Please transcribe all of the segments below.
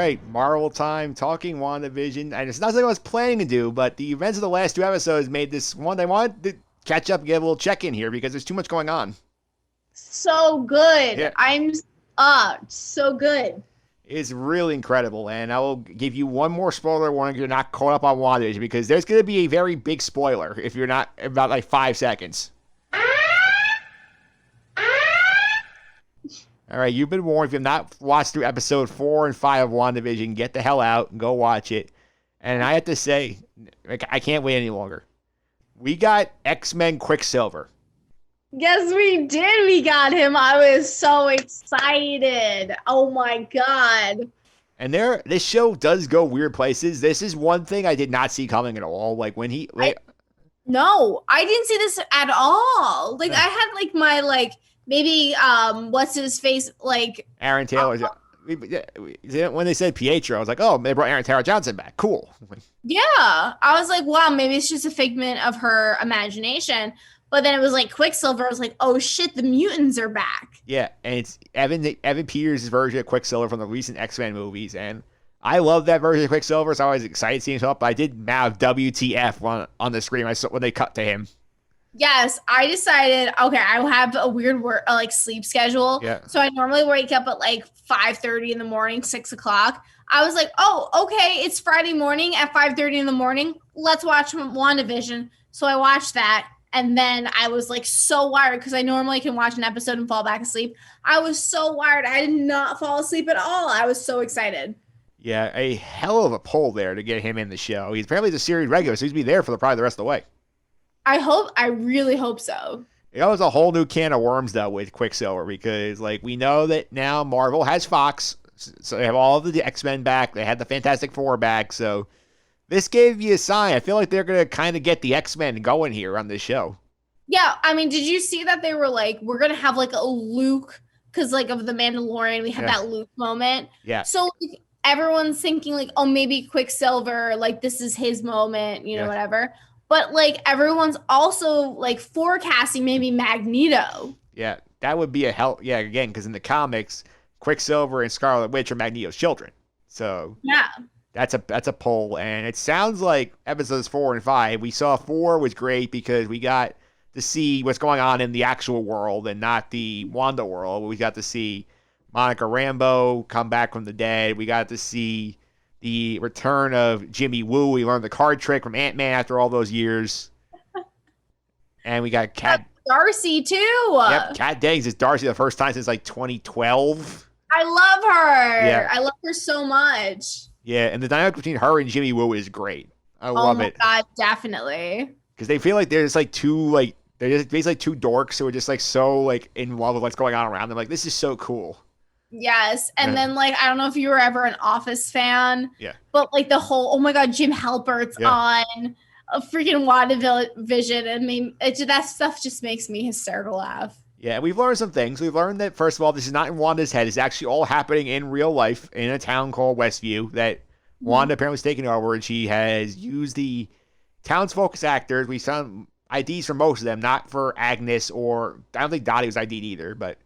right, Marvel time, talking WandaVision, and it's not something I was planning to do, but the events of the last two episodes made this one I wanted to catch up and get a little check-in here because there's too much going on. So good. Yeah, I'm so good. it's really incredible, and I will give you one more spoiler warning if you're not caught up on WandaVision, because there's going to be a very big spoiler if you're not, about like 5 seconds. All right, you've been warned. If you've not watched through episode 4 and 5 of WandaVision, get the hell out and go watch it. And I have to say, I can't wait any longer. We got X-Men Quicksilver. Yes, we did. We got him. I was so excited. Oh my God. And this show does go weird places. This is one thing I did not see coming at all. Like when No, I didn't see this at all. Like I had like my maybe what's his face, like Aaron Taylor. When they said Pietro, I was like, oh, they brought Aaron Taylor Johnson back. Cool. Yeah, I was like, wow, maybe it's just a figment of her imagination. But then it was like Quicksilver. I was like, oh shit, the mutants are back. Yeah, and it's Evan Peters' version of Quicksilver from the recent X-Men movies, and I love that version of Quicksilver, so I was excited seeing him up. But I did have WTF on the screen when they cut to him. Yes, I decided, okay, I have a weird sleep schedule. Yeah. So I normally wake up at like 5:30 in the morning, 6 o'clock. I was like, oh, okay, it's Friday morning at 5:30 in the morning. Let's watch WandaVision. So I watched that. And then I was like so wired because I normally can watch an episode and fall back asleep. I was so wired. I did not fall asleep at all. I was so excited. Yeah, a hell of a pull there to get him in the show. He's apparently the series regular, so he's going to be there for probably the rest of the way. I really hope so. It was a whole new can of worms, though, with Quicksilver, because we know that now Marvel has Fox, so they have all of the X-Men back. They had the Fantastic Four back, so this gave you a sign. I feel like they're going to kind of get the X-Men going here on this show. Yeah, I mean, did you see that they were like, we're going to have a Luke, because of the Mandalorian, we had that Luke moment. Yeah. So everyone's thinking oh, maybe Quicksilver, this is his moment, whatever. But everyone's also forecasting maybe Magneto. Yeah, that would be a hell. Yeah, again, because in the comics, Quicksilver and Scarlet Witch are Magneto's children. So yeah, that's a pull, and it sounds like episodes 4 and 5. We saw 4 was great because we got to see what's going on in the actual world and not the Wanda world. We got to see Monica Rambeau come back from the dead. We got to see the return of Jimmy Woo. We learned the card trick from Ant-Man after all those years. And we got Darcy, too. Yep, Kat Dennings is Darcy the first time since 2012. I love her. Yeah. I love her so much. Yeah, and the dynamic between her and Jimmy Woo is great. I love it. Oh, my God, definitely. Because they feel like they're just they're just basically two dorks who are just so in love with what's going on around them. This is so cool. Yes, and then I don't know if you were ever an Office fan. Yeah. But the whole, oh my God, Jim Halpert's on a freaking WandaVision, and that stuff just makes me hysterical laugh. Yeah, we've learned some things. We've learned that, first of all, this is not in Wanda's head. It's actually all happening in real life in a town called Westview that Wanda apparently is taking over, and she has used the townsfolk's actors. We found IDs for most of them, not for Agnes, or I don't think Dottie was ID'd either, but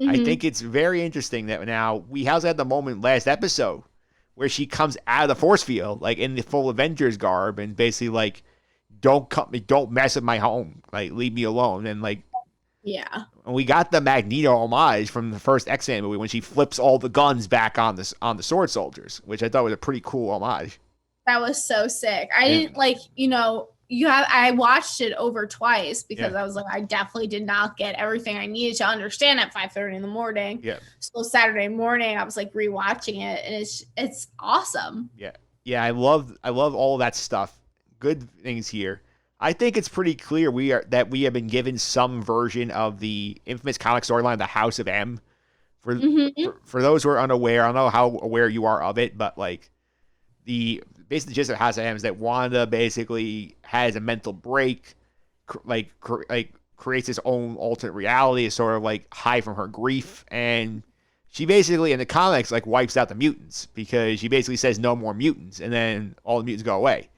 I think it's very interesting that now we also had the moment last episode where she comes out of the force field, in the full Avengers garb, and basically don't mess with my home, leave me alone, and yeah. And we got the Magneto homage from the first X-Men movie when she flips all the guns back on the sword soldiers, which I thought was a pretty cool homage. That was so sick. I didn't I watched it over twice because I was I definitely did not get everything I needed to understand at 5:30 in the morning. Yeah. So Saturday morning I was rewatching it, and it's awesome. Yeah. Yeah, I love all of that stuff. Good things here. I think it's pretty clear we have been given some version of the infamous comic storyline, the House of M. For those who are unaware, I don't know how aware you are of it, but the basically gist of House of M is that Wanda basically has a mental break, creates his own alternate reality, is sort of high from her grief, and she basically in the comics wipes out the mutants because she basically says no more mutants, and then all the mutants go away.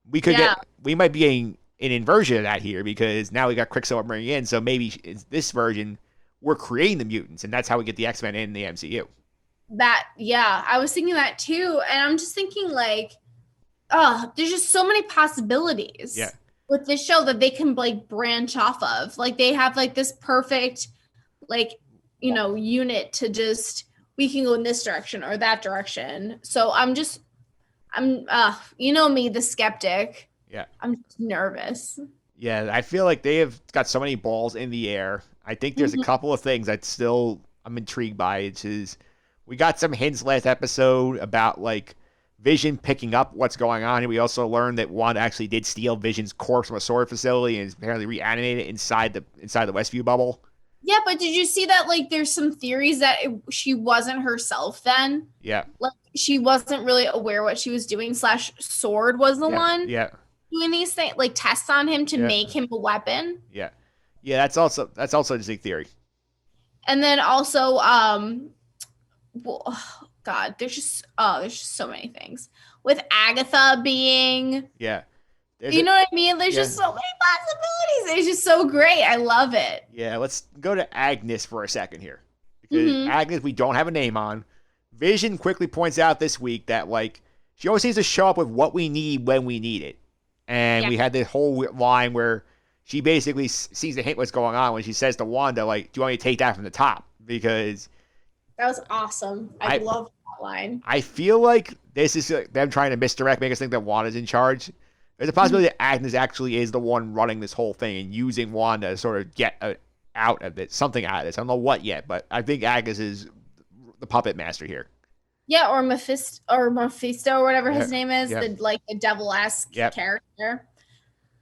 We might be getting an inversion of that here because now we got Quicksilver bringing in, so maybe in this version we're creating the mutants, and that's how we get the X-Men in the MCU. I was thinking that too. And I'm just thinking like, there's just so many Yeah. possibilities with this show that they can like branch off of. Like they have like this perfect like, unit to just we can go in this direction or that direction. So me, the skeptic. Yeah. I'm just nervous. Yeah, I feel like they have got so many balls in the air. I think there's a Mhm. couple of things that still I'm intrigued by. Which is we got some hints last episode about like Vision picking up what's going on, and we also learned that Wanda actually did steal Vision's corpse from a sword facility and is apparently reanimated inside the Westview bubble. Yeah, but did you see that like there's some theories that she wasn't herself then? Yeah, Like she wasn't really aware what she was doing, slash sword was the yeah, one yeah, doing these things, like tests on him to yeah, make him a weapon. yeah, yeah. That's also a distinct theory. And then also, well, oh, God, there's just so many things with Agatha being, Yeah, you know what I mean? There's yeah. just so many possibilities. It's just so great. I love it. Yeah, let's go to Agnes for a second here. Because Agnes, we don't have a name on. Vision quickly points out this week that, like, she always seems to show up with what we need when we need it. And we had this whole line where she basically sees the hint what's going on when she says to Wanda, like, do you want me to take that from the top? Because That was awesome. I love that line. I feel like this is them trying to misdirect, make us think that Wanda's in charge. There's a possibility that Agnes actually is the one running this whole thing and using Wanda to sort of get out of it, something out of this. I don't know what yet, but I think Agnes is the puppet master here. Yeah, or Mephisto or whatever his name is, Yep. the devil-esque Yep. character.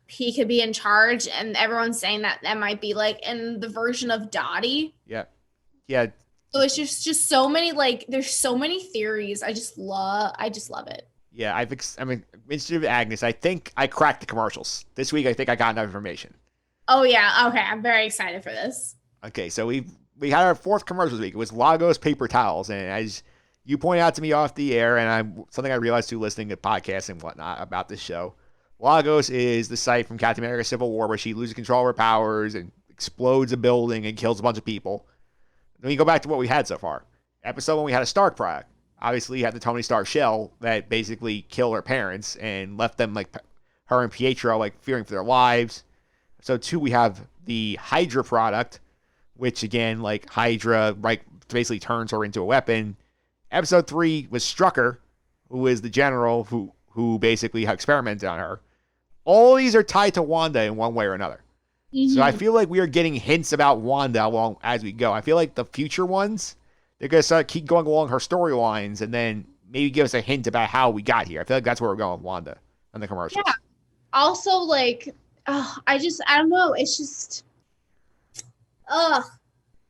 He could be in charge, and everyone's saying that might be like in the version of Dottie. Yeah. Yeah. So it's just so many, like there's so many theories. I just love it. Yeah, instead of Agnes, I think I cracked the commercials. This week I think I got enough information. Oh yeah, okay. I'm very excited for this. Okay, so we had our fourth commercial this week. It was Lagos paper towels, and as you pointed out to me off the air, and something I realized too listening to podcasts and whatnot about this show. Lagos is the site from Captain America: Civil War where she loses control of her powers and explodes a building and kills a bunch of people. Then we go back to what we had so far. Episode 1, we had a Stark product. Obviously, you had the Tony Stark shell that basically killed her parents and left them, like, her and Pietro, like, fearing for their lives. So 2, we have the Hydra product, which, again, like, Hydra, right, basically turns her into a weapon. Episode 3 was Strucker, who is the general who basically experimented on her. All these are tied to Wanda in one way or another. Mm-hmm. So I feel like we are getting hints about Wanda along as we go. I feel like the future ones, they're going to keep going along her storylines and then maybe give us a hint about how we got here. I feel like that's where we're going with Wanda on the commercials. Yeah. Also, like, I don't know. It's just,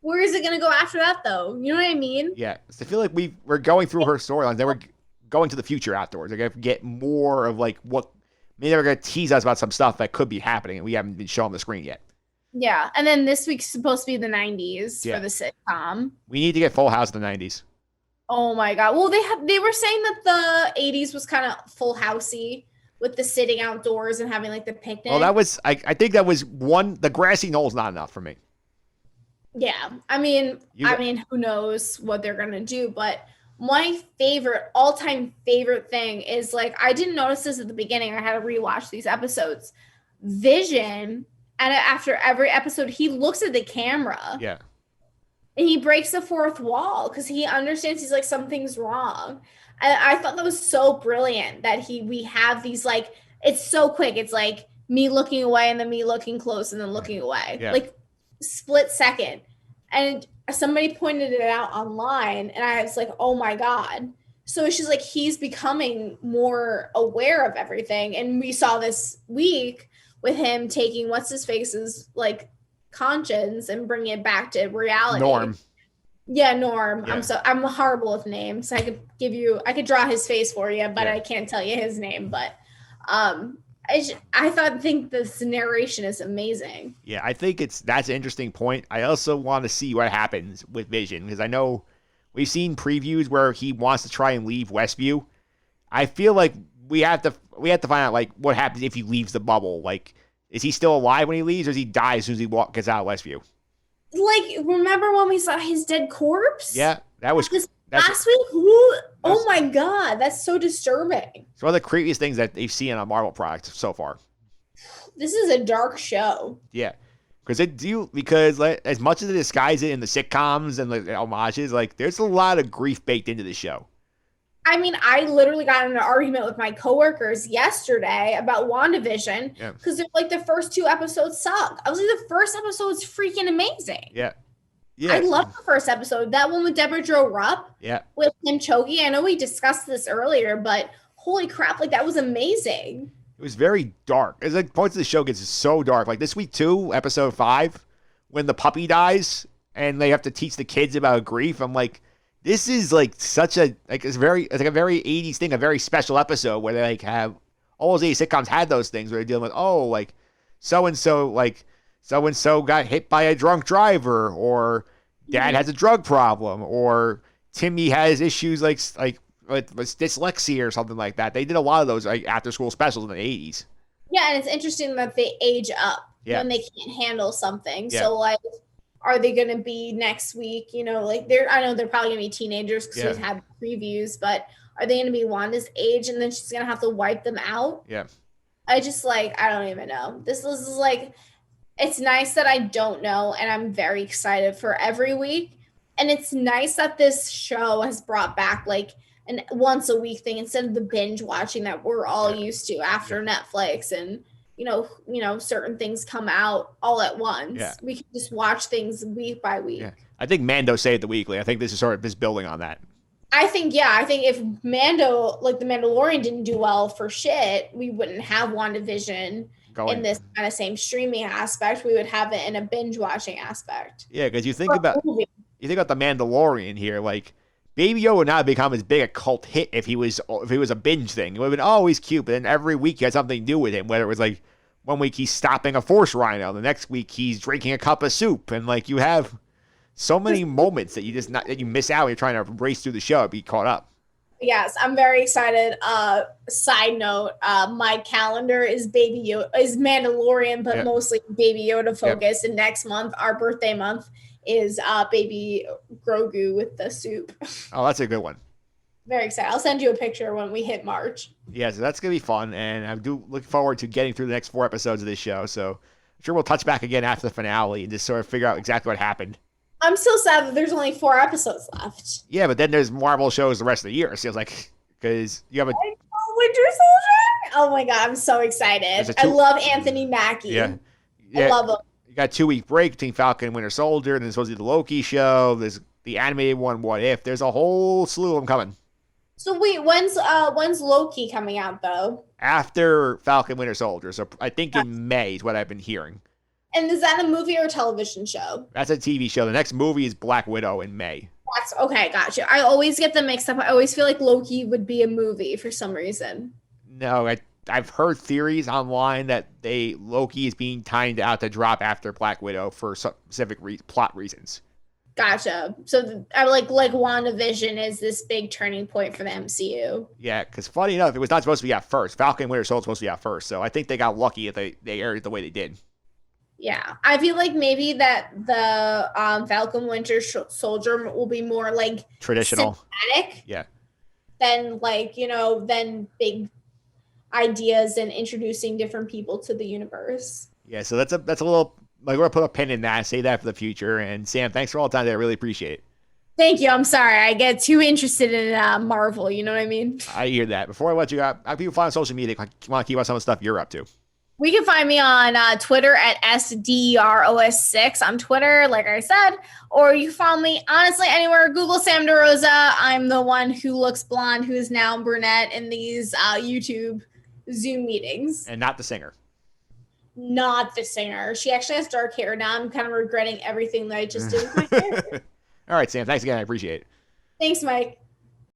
where is it going to go after that, though? You know what I mean? Yeah. So I feel like we're going through her storylines. Then we're going to the future afterwards. They're going to get more of, like, what maybe they're going to tease us about some stuff that could be happening and we haven't been shown on the screen yet. Yeah. And then this week's supposed to be the 90s for the sitcom. We need to get Full House in the 90s. Oh my God. Well, they were saying that the 80s was kind of Full Housey with the sitting outdoors and having like the picnic. Well, that was, I think that was one, the grassy knoll's not enough for me. Yeah. I mean, who knows what they're going to do, but my all-time favorite thing is, like, I didn't notice this at the beginning. I had to rewatch these episodes. Vision, and after every episode, he looks at the camera. Yeah. And he breaks the fourth wall because he understands he's like, something's wrong. And I thought that was so brilliant that we have these, like, it's so quick. It's like me looking away and then me looking close and then looking away. Yeah. Like split second. And somebody pointed it out online and I was like, oh my God. So it's just like he's becoming more aware of everything. And we saw this week with him taking what's his face's like conscience and bringing it back to reality. Norm. Yeah, Norm. Yeah. I'm horrible with names. I could draw his face for you, but Yeah. I can't tell you his name. But think this narration is amazing. Yeah, I think that's an interesting point. I also want to see what happens with Vision because I know we've seen previews where he wants to try and leave Westview. I feel like we have to find out, like, what happens if he leaves the bubble. Like, is he still alive when he leaves, or does he die as soon as he gets out of Westview? Like, remember when we saw his dead corpse? Yeah, that was That's Last week, who? Oh that's- my god, that's so disturbing. it's one of the creepiest things that they've seen on Marvel products so far. This is a dark show. Yeah. Because like, as much as they disguise it in the sitcoms and the homages, like there's a lot of grief baked into the show. I mean, I literally got in an argument with my coworkers yesterday about WandaVision Yeah. because they're like the first two episodes suck. I was like, the first episode's freaking amazing. Yeah. I love the first episode. That one with Deborah Jo Rupp Yeah. with him choking. I know we discussed this earlier, but holy crap, like that was amazing. It was very dark. It's like points of the show gets so dark. Like this week too, episode 5, when the puppy dies and they have to teach the kids about grief. I'm like, this is like such a like it's like a very 80s thing, a very special episode where they like have all those 80s sitcoms had those things where they're dealing with like so and so got hit by a drunk driver, or dad has a drug problem, or Timmy has issues like with dyslexia or something like that. They did a lot of those like after school specials in the 80s. Yeah, and it's interesting that they age up when they can't handle something. Yeah. So like, are they going to be next week? You know, like I know they're probably going to be teenagers because we've had previews, but are they going to be Wanda's age and then she's going to have to wipe them out? Yeah. I don't even know. This is like, it's nice that I don't know, and I'm very excited for every week. And it's nice that this show has brought back like an once a week thing instead of the binge watching that we're all used to after Netflix and you know certain things come out all at once. Yeah. We can just watch things week by week. Yeah. I think Mando saved the weekly. I think this is sort of this building on that. I think if Mando, like the Mandalorian, didn't do well for shit, we wouldn't have WandaVision in this kind of same streaming aspect. We would have it in a binge watching aspect. Yeah, because you think about the Mandalorian here, like Baby Yoda would not have become as big a cult hit if he was a binge thing. It would have been he's cute, but then every week you had something new with him. Whether it was like one week he's stopping a force rhino, the next week he's drinking a cup of soup, and like you have so many moments that you miss out when you're trying to race through the show and be caught up. Yes, I'm very excited. Side note, my calendar is is Mandalorian, but mostly Baby Yoda focused. And next month, our birthday month, is Baby Grogu with the soup. Oh, that's a good one. Very excited. I'll send you a picture when we hit March. Yeah, so that's going to be fun. And I do look forward to getting through the next 4 episodes of this show. So I'm sure we'll touch back again after the finale and just sort of figure out exactly what happened. I'm still sad that there's only 4 episodes left. Yeah, but then there's Marvel shows the rest of the year. It feels like, because you have a Winter Soldier. Oh my god, I'm so excited! I love Anthony Mackie. Yeah, I love him. You got 2-week break between Falcon and Winter Soldier. And then there's supposed to be the Loki show. There's the animated one, What If. There's a whole slew of them coming. So wait, when's Loki coming out though? After Falcon Winter Soldier. So I think in May is what I've been hearing. And is that a movie or a television show? That's a TV show. The next movie is Black Widow in May. That's okay, gotcha. I always get them mixed up. I always feel like Loki would be a movie for some reason. No, I've heard theories online that Loki is being timed out to drop after Black Widow for specific plot reasons. Gotcha. So I like WandaVision is this big turning point for the MCU. Yeah, because funny enough, it was not supposed to be out first. Falcon and Winter Soldier was supposed to be out first, so I think they got lucky if they aired it the way they did. Yeah, I feel like maybe that the Falcon Winter Soldier will be more like traditional, cinematic, than big ideas and introducing different people to the universe. Yeah, so that's a little like we're gonna put a pin in that, say that for the future. And Sam, thanks for all the time. I really appreciate it. Thank you. I'm sorry I get too interested in Marvel. You know what I mean? I hear that. Before I let you go, how can people find on social media? Want to keep on some of the stuff you're up to? We can find me on Twitter at SDROS6 on Twitter, like I said, or you can find me honestly anywhere. Google Sam Derosa. I'm the one who looks blonde, who is now brunette in these YouTube Zoom meetings. And not the singer. Not the singer. She actually has dark hair now. I'm kind of regretting everything that I just did with my hair. All right, Sam. Thanks again. I appreciate it. Thanks, Mike.